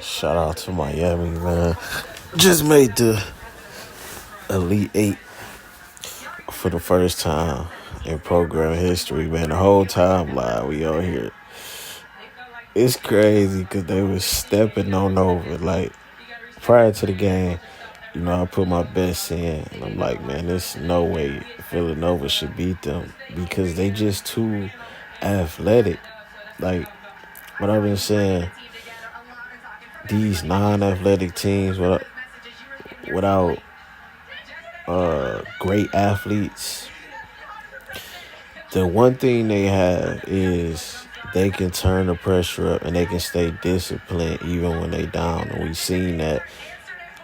Shout out to Miami, man. Just made the Elite Eight for the first time in program history, man. The whole time, like, we all here. It's crazy because they was stepping on over. Like, prior to the game, I put my best in. And I'm like, man, there's no way Villanova should beat them because they just too athletic. Like, what I've been saying, these non-athletic teams without great athletes, the one thing they have is they can turn the pressure up and they can stay disciplined even when they down. And we've seen that,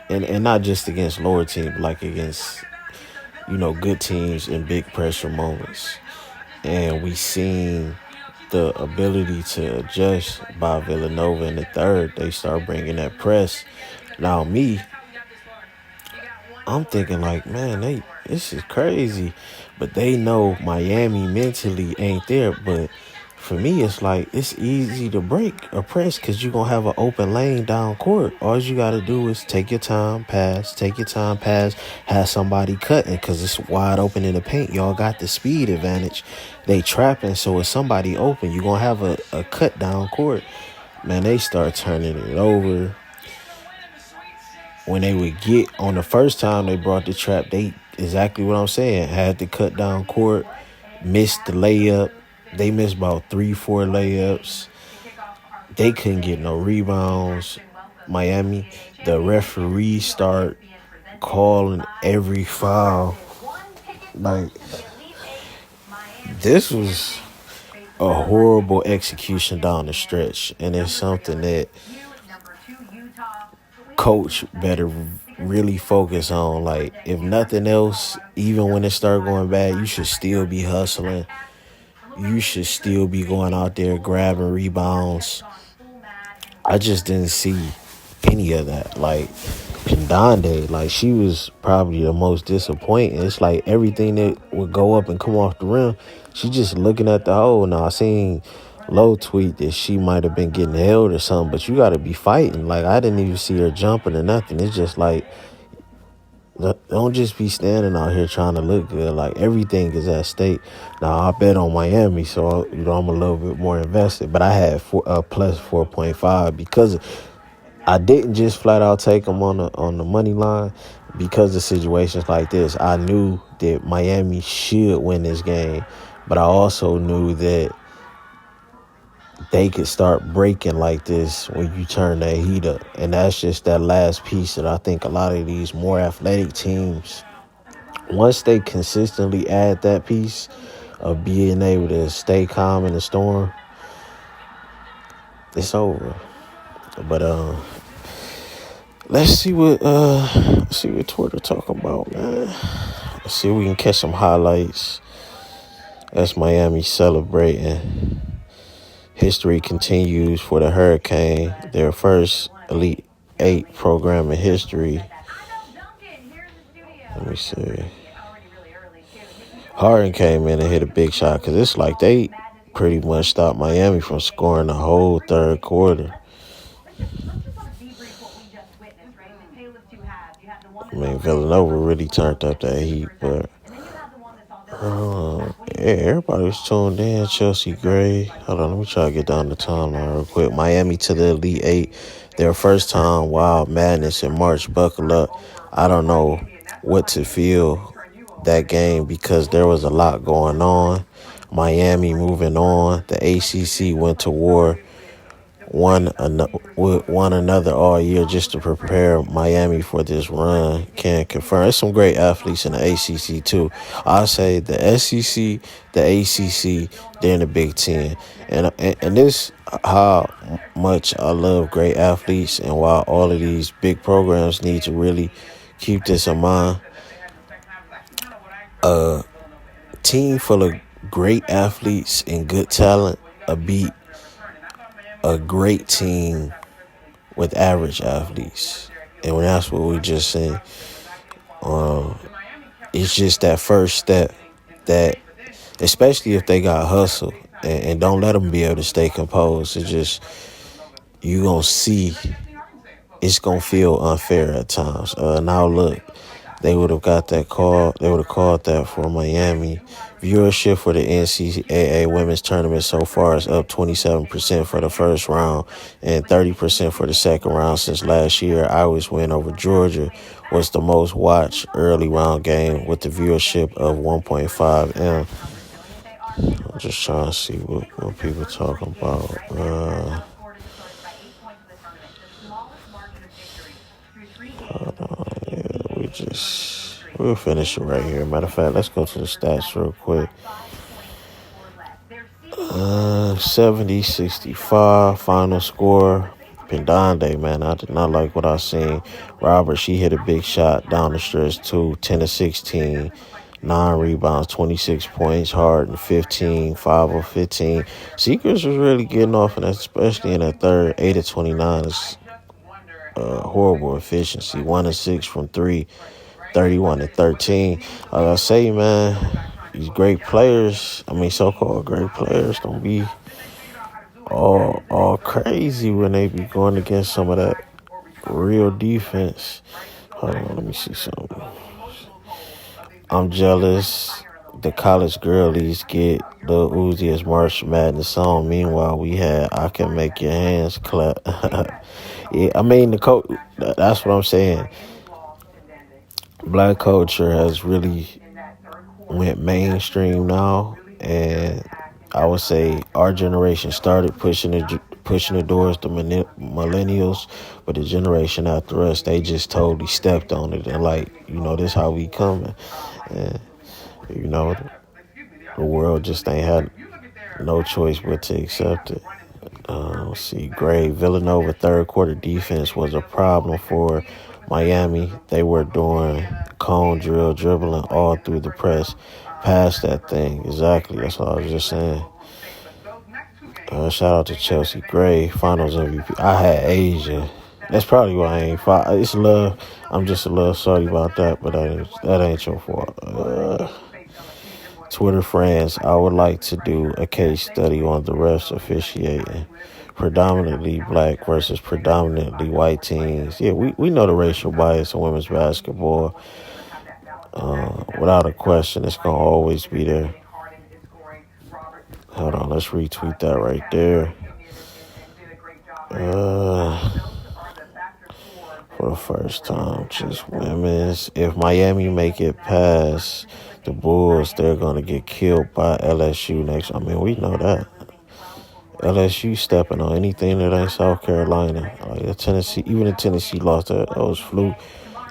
and not just against lower teams, but like against good teams in big pressure moments. And we seen the ability to adjust by Villanova in the third. They start bringing that press. Now I'm thinking like, man, this is crazy. But they know Miami mentally ain't there. But for me, it's like it's easy to break a press because you're going to have an open lane down court. All you got to do is take your time, pass, have somebody cutting because it's wide open in the paint. Y'all got the speed advantage. They trapping, so if somebody open, you're going to have a cut down court. Man, they start turning it over. When they would get on the first time they brought the trap, they exactly what I'm saying. Had to cut down court, missed the layup. They missed about 3-4 layups. They couldn't get no rebounds. Miami, the referees start calling every foul. Like, this was a horrible execution down the stretch, and it's something that coach better really focus on. Like, if nothing else, even when it start going bad, you should still be hustling. You should still be going out there grabbing rebounds. I just didn't see any of that. Like, Pendande, like, she was probably the most disappointing. It's like everything that would go up and come off the rim, she just looking at the hole. Now, I seen Low tweet that she might have been getting held or something, but you got to be fighting. Like, I didn't even see her jumping or nothing. It's just like, don't just be standing out here trying to look good. Like, everything is at stake. Now, I bet on Miami, so, I'm a little bit more invested. But I had plus 4.5 because I didn't just flat out take them on the money line because of situations like this. I knew that Miami should win this game, but I also knew that they could start breaking like this when you turn that heat up. And that's just that last piece that I think a lot of these more athletic teams, once they consistently add that piece of being able to stay calm in the storm, it's over. But let's see what Twitter talking about, man. Let's see if we can catch some highlights. That's Miami celebrating. History continues for the Hurricane, their first Elite Eight program in history. Let me see. Harden came in and hit a big shot because it's like they pretty much stopped Miami from scoring the whole third quarter. I mean, Villanova really turned up that heat, but everybody was tuned in. Chelsea Gray. Hold on, let me try to get down the timeline real quick. Miami to the Elite Eight. Their first time Wild Madness in March. Buckle up. I don't know what to feel that game because there was a lot going on. Miami moving on. The ACC went to war. One another all year just to prepare Miami for this run. Can't confirm. There's some great athletes in the ACC too. I say the SEC, the ACC, they're in the Big Ten, and this how much I love great athletes, and why all of these big programs need to really keep this in mind. A team full of great athletes and good talent beat a great team with average athletes. And that's what we just saying. It's just that first step that, especially if they got hustle and don't let them be able to stay composed. It's just, you gonna see it's gonna feel unfair at times. Now look, they would have got that call. They would have called that for Miami. Viewership for the NCAA women's tournament so far is up 27% for the first round and 30% for the second round since last year. Iowa's win over Georgia was the most watched early round game with the viewership of 1.5 M. I'm just trying to see what people talking about. Hold on, yeah, we'll finish it right here. Matter of fact, let's go to the stats real quick. 70-65 final score. Pendande, man, I did not like what I seen. Robert, she hit a big shot down the stretch too. 10-16, 9 rebounds, 26 points. Harden 15, 5 of 15. Seekers was really getting off, and especially in that third. 8-29 is horrible efficiency. 1-6 from 3. 31-13. Like I say, man, these great players, so-called great players, don't be all crazy when they be going against some of that real defense. Hold on, let me see something. I'm jealous. The college girlies get the Uzi as March Madness song. Meanwhile, we had I Can Make Your Hands Clap. Yeah, the coach. That's what I'm saying. Black culture has really went mainstream now, and I would say our generation started pushing the doors to millennials, but the generation after us, they just totally stepped on it, and this how we coming, and the world just ain't had no choice but to accept it. Let's see, grade Villanova third quarter defense was a problem for Miami. They were doing cone drill, dribbling all through the press, past that thing. Exactly, that's what I was just saying. Shout out to Chelsea Gray, Finals MVP. I had Asia. That's probably why I ain't fought. It's love. I'm just a little sorry about that, but that ain't your fault. Twitter friends, I would like to do a case study on the refs officiating. Predominantly black versus predominantly white teams. Yeah, we know the racial bias in women's basketball. Without a question, it's going to always be there. Hold on, let's retweet that right there. For the first time, just women's. If Miami make it past the Bulls, they're going to get killed by LSU next. We know that. LSU stepping on anything that ain't South Carolina. Like Tennessee, even if Tennessee lost, that was fluke.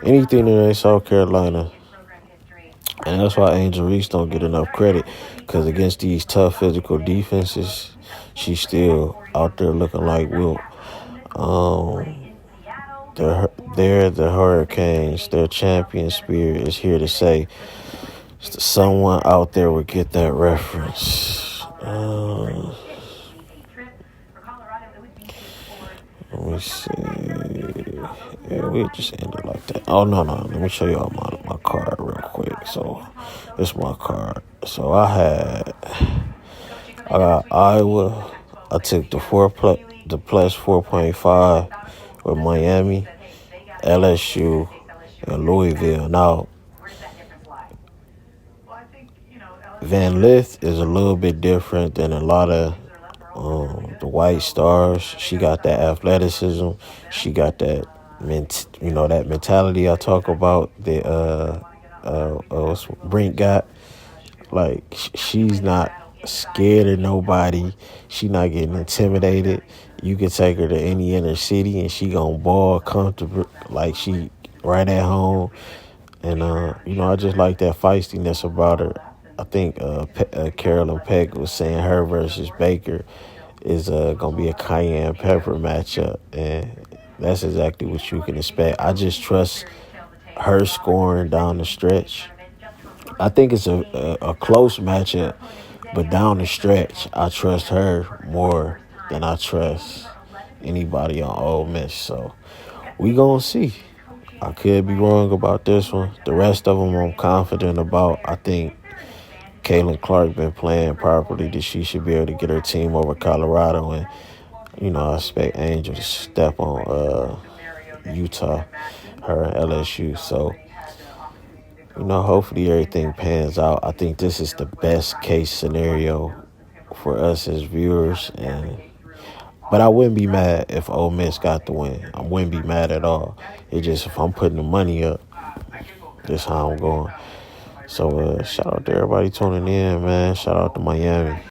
Anything that ain't South Carolina. And that's why Angel Reese don't get enough credit, because against these tough physical defenses, she's still out there looking like Wilt. They're the Hurricanes. Their champion spirit is here to say someone out there would get that reference. Let me see. Yeah, we just ended like that. Oh, no. Let me show y'all my card real quick. So, this is my card. So, I got Iowa. I took the plus 4.5 with Miami, LSU, and Louisville. Now, Van Lith is a little bit different than a lot of the white stars. She got that athleticism. She got that that mentality I talk about that Brink got. Like, she's not scared of nobody. She not getting intimidated. You can take her to any inner city and she gonna ball comfortable, like she right at home. And I just like that feistiness about her. I think Carolyn Peck was saying her versus Baker is gonna be a cayenne pepper matchup, and that's exactly what you can expect. I just trust her scoring down the stretch. I think it's a close matchup, but down the stretch, I trust her more than I trust anybody on Ole Miss. So we gonna see. I could be wrong about this one. The rest of them I'm confident about. I think Caitlin Clark been playing properly, that she should be able to get her team over Colorado. And I expect Angel to step on Utah, her and LSU. So, hopefully everything pans out. I think this is the best case scenario for us as viewers, but I wouldn't be mad if Ole Miss got the win. I wouldn't be mad at all. It's just if I'm putting the money up, that's how I'm going. So shout out to everybody tuning in, man. Shout out to Miami.